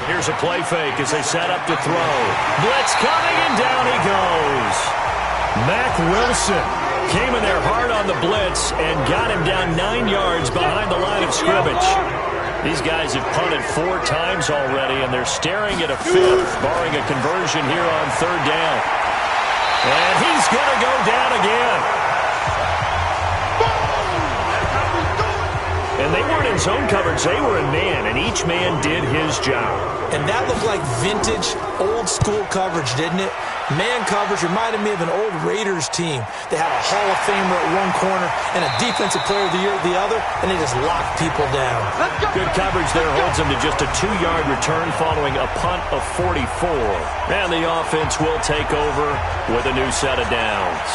Here's a play fake as they set up to throw. Blitz coming, and down he goes. Mack Wilson came in there hard on the blitz and got him down 9 yards behind the line of scrimmage. These guys have punted 4 times already, and they're staring at a 5th, barring a conversion here on 3rd down. And he's going to go down again. And they weren't in zone coverage. They were in man, and each man did his job. And that looked like vintage, old-school coverage, didn't it? Man coverage reminded me of an old Raiders team. They had a Hall of Famer at one corner and a Defensive Player of the Year at the other, and they just locked people down. Good coverage there holds them to just a 2-yard return following a punt of 44. And the offense will take over with a new set of downs.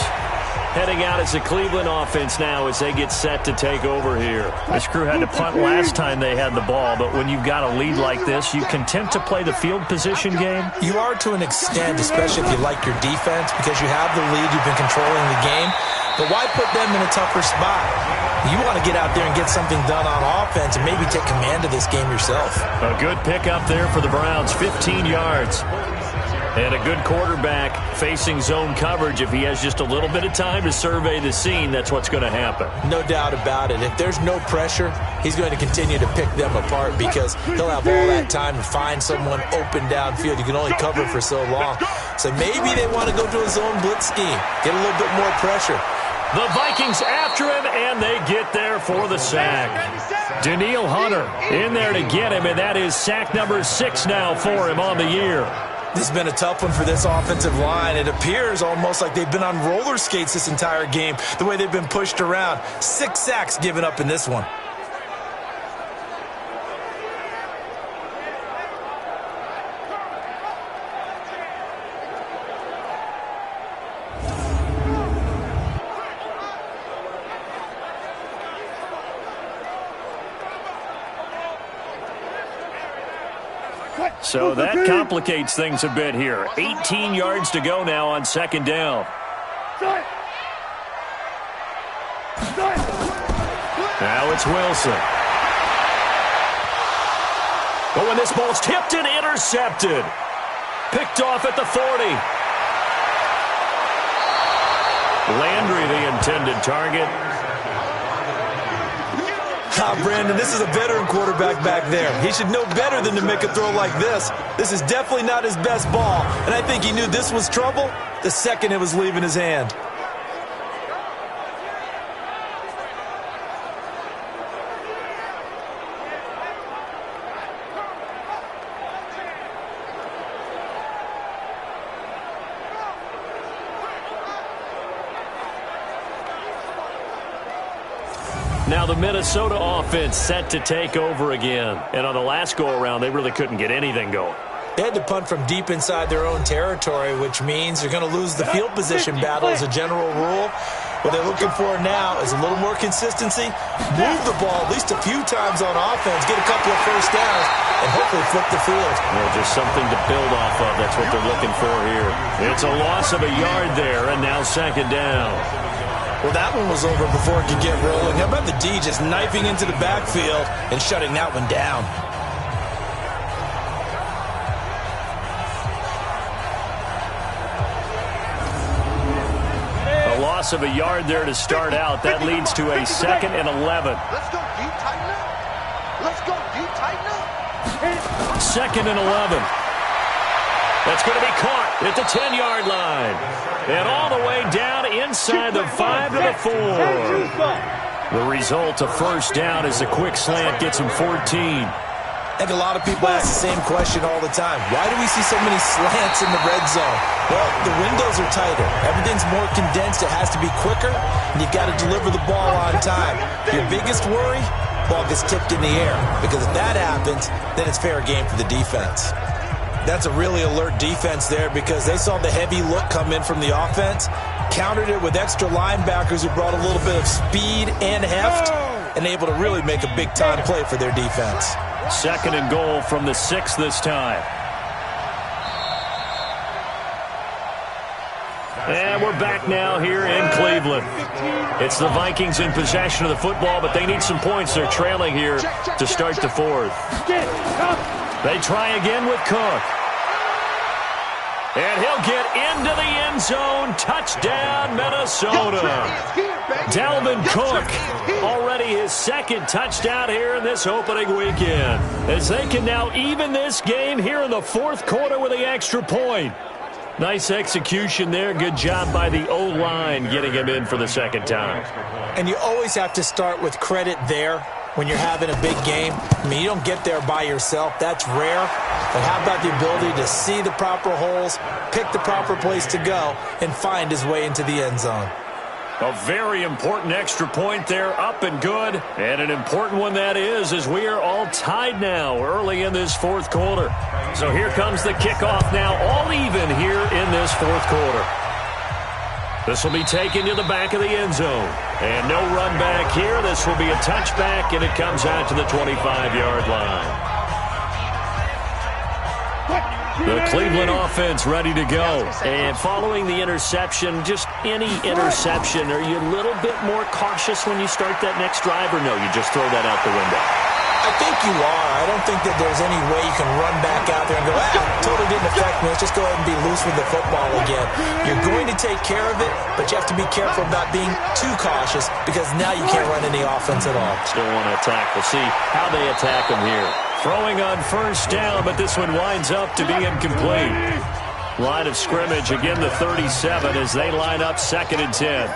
Heading out as the Cleveland offense now as they get set to take over here. This crew had to punt last time they had the ball, but when you've got a lead like this, you content to play the field position game? You are to an extent, especially if you like your defense, because you have the lead, you've been controlling the game. But why put them in a tougher spot? You want to get out there and get something done on offense and maybe take command of this game yourself. A good pickup there for the Browns, 15 yards. And a good quarterback facing zone coverage. If he has just a little bit of time to survey the scene, that's what's going to happen. No doubt about it. If there's no pressure, he's going to continue to pick them apart because he'll have all that time to find someone open downfield. You can only cover for so long. So maybe they want to go to a zone blitz scheme, get a little bit more pressure. The Vikings after him, and they get there for the sack. Danielle Hunter in there to get him, and that is sack number 6 now for him on the year. This has been a tough one for this offensive line. It appears almost like they've been on roller skates this entire game, the way they've been pushed around. 6 sacks given up in this one. So that complicates things a bit here. 18 yards to go now on second down. Now it's Wilson. Oh, and this ball's tipped and intercepted. Picked off at the 40. Landry, the intended target. Brandon, this is a veteran quarterback back there. He should know better than to make a throw like this. This is definitely not his best ball, and I think he knew this was trouble the second it was leaving his hand. Now the Minnesota offense set to take over again. And on the last go-around, they really couldn't get anything going. They had to punt from deep inside their own territory, which means they're going to lose the field position battle as a general rule. What they're looking for now is a little more consistency, move the ball at least a few times on offense, get a couple of first downs, and hopefully flip the field. Well, just something to build off of. That's what they're looking for here. It's a loss of a yard there, and now second down. Well, that one was over before it could get rolling. How about the D just knifing into the backfield and shutting that one down? A loss of a yard there to start out. That leads to a 2nd and 11. Let's go deep, tighten up. Let's go deep, tighten up. 2nd and 11. That's going to be caught at the 10-yard line. And all the way down inside the 5 to the 4. The result, a first down as the quick slant gets him 14. I think a lot of people ask the same question all the time. Why do we see so many slants in the red zone? Well, the windows are tighter. Everything's more condensed. It has to be quicker, and you've got to deliver the ball on time. Your biggest worry, ball gets tipped in the air. Because if that happens, then it's fair game for the defense. That's a really alert defense there because they saw the heavy look come in from the offense, countered it with extra linebackers who brought a little bit of speed and heft, and able to really make a big-time play for their defense. 2nd and goal from the 6 this time. And we're back now here in Cleveland. It's the Vikings in possession of the football, but they need some points. They're trailing here to start the 4th. They try again with Cook. And he'll get into the end zone. Touchdown, Minnesota. Dalvin Cook, already his 2nd touchdown here in this opening weekend. As they can now even this game here in the 4th quarter with the extra point. Nice execution there. Good job by the O-line getting him in for the 2nd time. And you always have to start with credit there when you're having a big game. I mean, you don't get there by yourself. That's rare. But how about the ability to see the proper holes, pick the proper place to go, and find his way into the end zone? A very important extra point there, up and good. And an important one that is, as we are all tied now early in this 4th quarter. So here comes the kickoff now, all even here in this 4th quarter. This will be taken to the back of the end zone. And no run back here. This will be a touchback, and it comes out to the 25-yard line. The Cleveland offense ready to go. And following the interception, just any interception, are you a little bit more cautious when you start that next drive, or no, you just throw that out the window? I think you are. I don't think that there's any way you can run back out there and go, totally didn't affect me. Let's just go ahead and be loose with the football again. You're going to take care of it, but you have to be careful about being too cautious because now you can't run any offense at all. Still want to attack. We'll see how they attack them here. Throwing on first down, but this one winds up to be incomplete. Line of scrimmage, again the 37 as they line up 2nd and 10.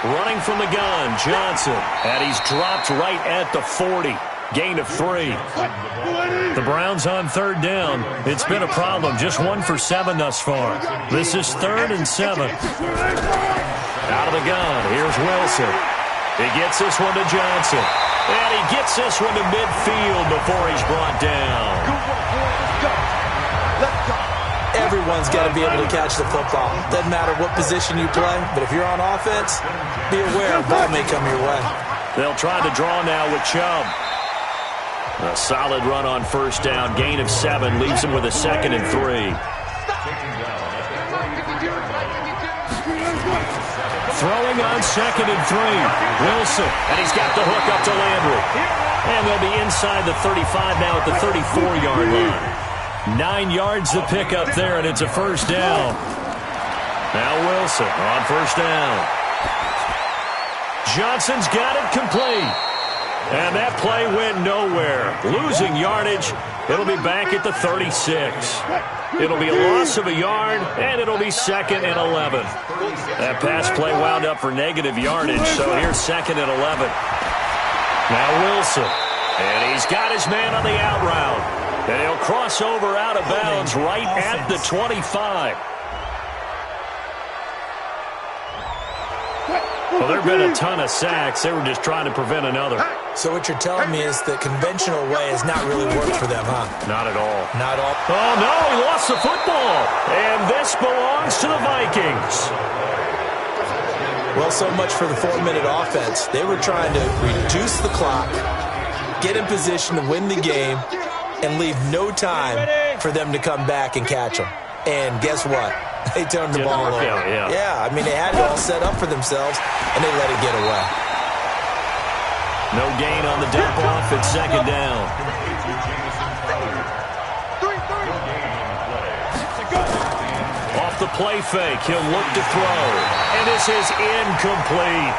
Running from the gun, Johnson. And he's dropped right at the 40. Gain of 3. The Browns on 3rd down. It's been a problem. Just 1 for 7 thus far. This is 3rd and 7. Out of the gun. Here's Wilson. He gets this one to Johnson. And he gets this one to midfield before he's brought down. Everyone's got to be able to catch the football. Doesn't matter what position you play, but if you're on offense, be aware a ball may come your way. They'll try to draw now with Chubb. A solid run on first down. Gain of 7 leaves him with a 2nd and 3. Throwing on 2nd and 3. Wilson, and he's got the hook up to Landry. And they'll be inside the 35 now at the 34-yard line. 9 yards to pick up there, and it's a first down. Now Wilson on first down. Johnson's got it complete. And that play went nowhere. Losing yardage. It'll be back at the 36. It'll be a loss of a yard, and it'll be 2nd and 11. That pass play wound up for negative yardage, so here's 2nd and 11. Now Wilson. And he's got his man on the out route. And he'll cross over out of bounds right at the 25. Well, there have been a ton of sacks. They were just trying to prevent another. So what you're telling me is the conventional way has not really worked for them, huh? Not at all. Not all. Oh, no, he lost the football. And this belongs to the Vikings. Well, so much for the 4-minute offense. They were trying to reduce the clock, get in position to win the game, and leave no time for them to come back and catch them. And guess what? They turned the ball over. Yeah, I mean, they had it all set up for themselves, and they let it get away. No gain on the dump off at 2nd down. Off the play fake, he'll look to throw. And this is incomplete.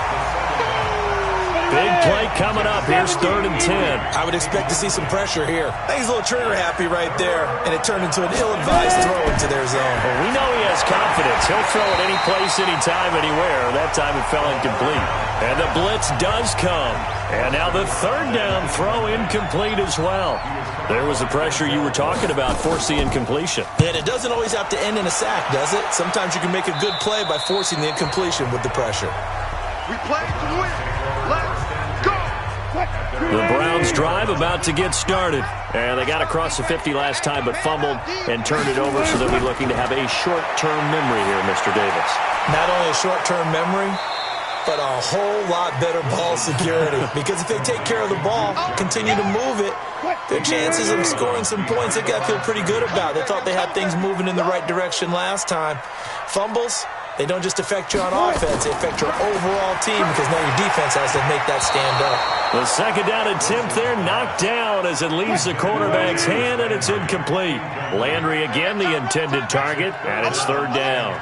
Big play coming up. Here's 3rd and 10. I would expect to see some pressure here. I think he's a little trigger happy right there, and it turned into an ill-advised throw into their zone. Well, we know he has confidence. He'll throw it any place, anytime, anywhere. That time it fell incomplete. And the blitz does come. And now the 3rd down throw incomplete as well. There was the pressure you were talking about, force the incompletion. And it doesn't always have to end in a sack, does it? Sometimes you can make a good play by forcing the incompletion with the pressure. We play to win. Let's go. The Browns drive about to get started. And they got across the 50 last time but fumbled and turned it over, so they'll be looking to have a short-term memory here, Mr. Davis. Not only a short-term memory, but a whole lot better ball security. Because if they take care of the ball, continue to move it, their chances of scoring some points, they got to feel pretty good about. They thought they had things moving in the right direction last time. Fumbles, they don't just affect you on offense, they affect your overall team because now your defense has to make that stand up. The 2nd down attempt there knocked down as it leaves the quarterback's hand, and it's incomplete. Landry again the intended target, and it's 3rd down.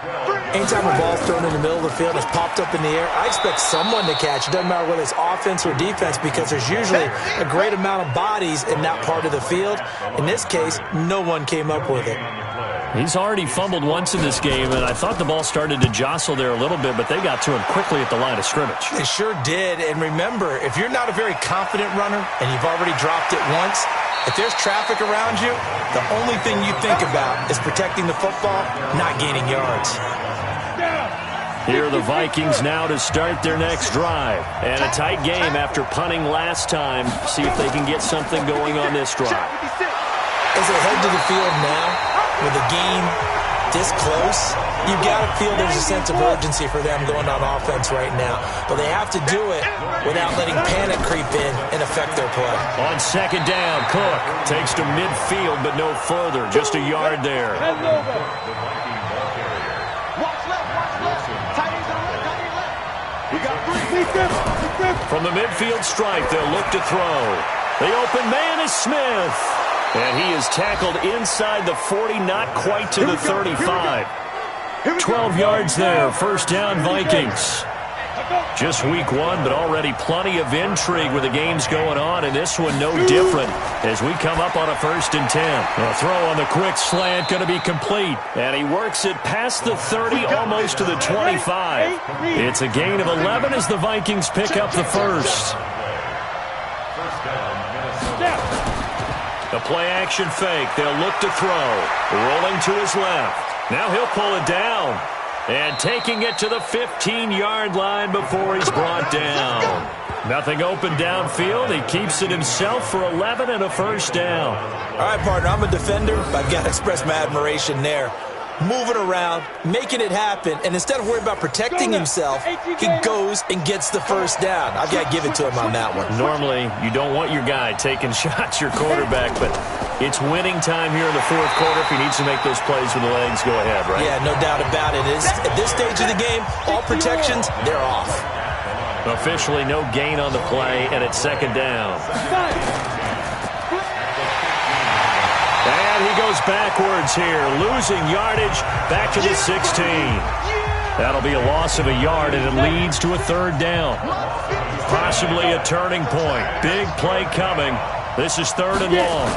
Anytime a ball's thrown in the middle of the field, it's popped up in the air, I expect someone to catch. It doesn't matter whether it's offense or defense because there's usually a great amount of bodies in that part of the field. In this case, no one came up with it. He's already fumbled once in this game, and I thought the ball started to jostle there a little bit, but they got to him quickly at the line of scrimmage. They sure did, and remember, if you're not a very confident runner and you've already dropped it once, if there's traffic around you, the only thing you think about is protecting the football, not gaining yards. Here are the Vikings now to start their next drive. And a tight game after punting last time. See if they can get something going on this drive. As they head to the field now, with the game this close, you've got to feel there's a sense of urgency for them going on offense right now. But they have to do it without letting panic creep in and affect their play. On 2nd down, Cook takes to midfield, but no further. Just a yard there. From the midfield stripe, they'll look to throw. The open man is Smith. And he is tackled inside the 40, not quite to the 35. 12 yards there, 1st down Vikings. Just week 1, but already plenty of intrigue with the games going on, and this one no different as we come up on a 1st and 10. A throw on the quick slant going to be complete, and he works it past the 30, almost to the 25. It's a gain of 11 as the Vikings pick up the 1st. A play-action fake. They'll look to throw. Rolling to his left. Now he'll pull it down. And taking it to the 15-yard line before he's brought down. Nothing open downfield. He keeps it himself for 11 and a 1st down. All right, partner, I'm a defender, but I've got to express my admiration there. moving around, making it happen, and instead of worrying about protecting himself, he goes and gets the first down. I've got to give it to him on that one. Normally, you don't want your guy taking shots, your quarterback, but it's winning time here in the fourth quarter. If he needs to make those plays with the legs, go ahead, right? Yeah, no doubt about it. At this stage of the game, all protections, they're off. Officially no gain on the play, and it's second down. And he goes backwards here, losing yardage back to the 16. That'll be a loss of a yard, and it leads to a third down. Possibly a turning point. Big play coming. This is third and long.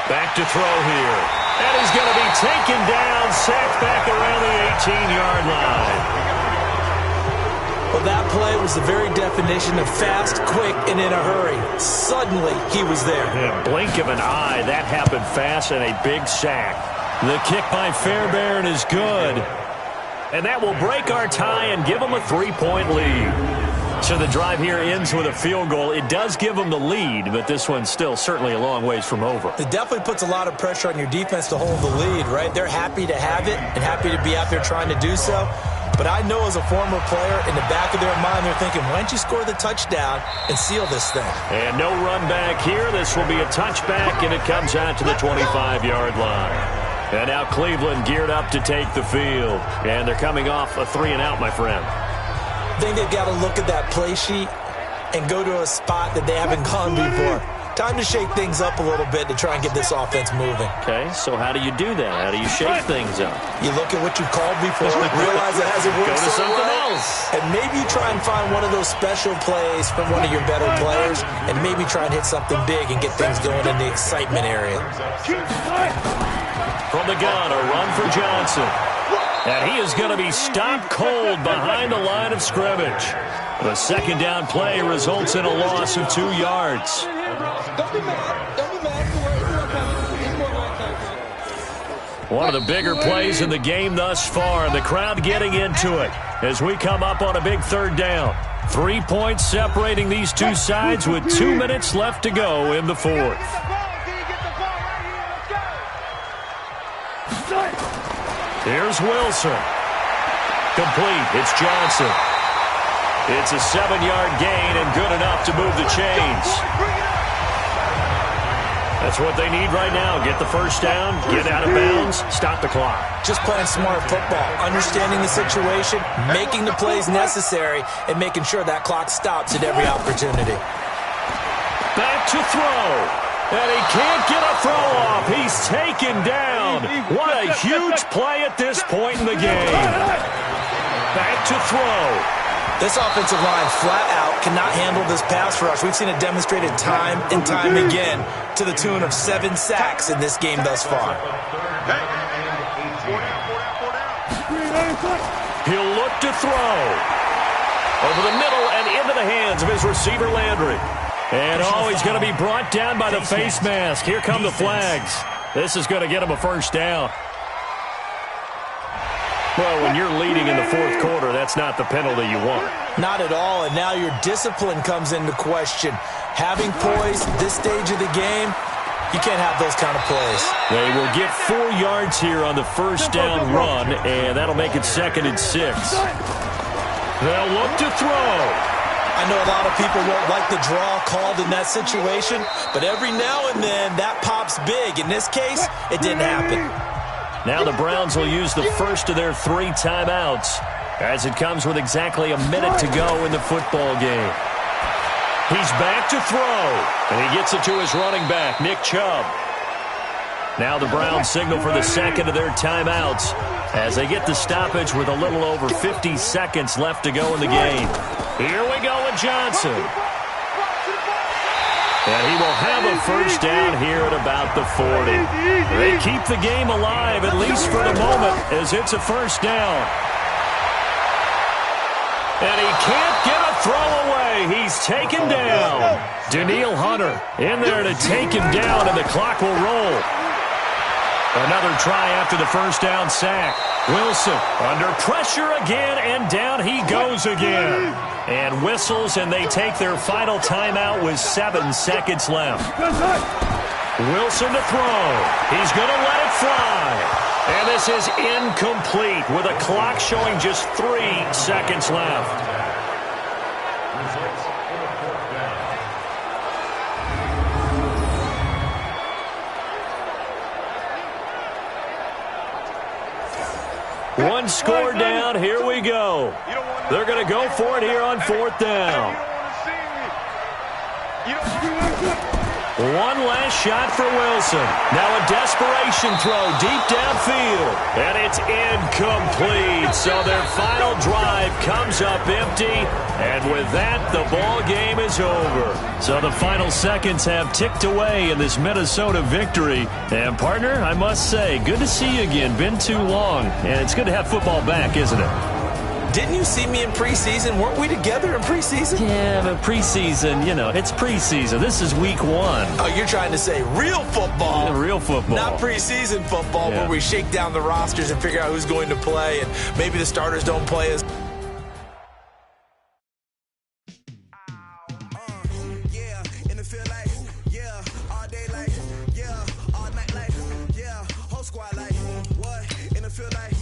Back to throw here. And he's going to be taken down, sacked back around the 18-yard line. Well, that play was the very definition of fast, quick, and in a hurry. Suddenly, he was there. In a blink of an eye, that happened fast, and a big sack. The kick by Fairbairn is good. And that will break our tie and give them a 3-point lead. So the drive here ends with a field goal. It does give them the lead, but this one's still certainly a long ways from over. It definitely puts a lot of pressure on your defense to hold the lead, right? They're happy to have it and happy to be out there trying to do so. But I know as a former player, in the back of their mind, they're thinking, why don't you score the touchdown and seal this thing? And no run back here. This will be a touchback, and it comes out to the 25-yard line. And now Cleveland geared up to take the field. And they're coming off a 3-and-out, my friend. I think they've got to look at that play sheet and go to a spot that they haven't gone before. Time to shake things up a little bit to try and get this offense moving. Okay, so how do you do that? How do you shake things up? You look at what you called before, realize it hasn't worked. Go to something else. And maybe you try and find one of those special plays from one of your better players, and maybe try and hit something big and get things going in the excitement area. From the gun, a run for Johnson. And he is going to be stopped cold behind the line of scrimmage. The second down play results in a loss of 2 yards. One of the bigger plays in the game thus far, and the crowd getting into it as we come up on a big third down. 3 points separating these two sides with 2 minutes left to go in the fourth. Here's Wilson. Complete. It's Johnson. It's a 7-yard gain and good enough to move the chains. That's what they need right now. Get the first down, get out of bounds, stop the clock. Just playing smart football, understanding the situation, making the plays necessary, and making sure that clock stops at every opportunity. Back to throw. And he can't get a throw off. He's taken down. What a huge play at this point in the game. Back to throw. This offensive line flat out cannot handle this pass rush. We've seen it demonstrated time and time again to the tune of 7 sacks in this game thus far. He'll look to throw. Over the middle and into the hands of his receiver Landry. And he's going to be brought down by the face mask. Here come the flags. This is going to get him a first down. Well, when you're leading in the fourth quarter, that's not the penalty you want. Not at all, and now your discipline comes into question. Having poise at this stage of the game, you can't have those kind of plays. They will get 4 yards here on the first down run, and that'll make it 2nd and 6. They'll look to throw. I know a lot of people won't like the draw called in that situation, but every now and then that pops big. In this case, it didn't happen. Now the Browns will use the first of their 3 timeouts as it comes with exactly a minute to go in the football game. He's back to throw, and he gets it to his running back, Nick Chubb. Now the Browns signal for the second of their timeouts as they get the stoppage with a little over 50 seconds left to go in the game. Here we go with Johnson. And he will have a first down here at about the 40. They keep the game alive, at least for the moment, as it's a first down. And he can't get a throw away. He's taken down. Danielle Hunter in there to take him down, and the clock will roll. Another try after the first down sack. Wilson under pressure again, and down he goes again. And whistles, and they take their final timeout with 7 seconds left. Wilson to throw. He's going to let it fly. And this is incomplete with a clock showing just 3 seconds left. One score down. Here we go. They're going to go for it here on 4th down. One last shot for Wilson. Now a desperation throw deep downfield. And it's incomplete. So their final drive comes up empty. And with that, the ball game is over. So the final seconds have ticked away in this Minnesota victory. And, partner, I must say, good to see you again. Been too long. And it's good to have football back, isn't it? Didn't you see me in preseason? Weren't we together in preseason? Yeah, but preseason, you know, it's preseason. This is week 1. Oh, you're trying to say real football. Yeah, real football. Not preseason football Yeah. where we shake down the rosters and figure out who's going to play, and maybe the starters don't play as all day like, all night like, whole squad like, what? In the field like,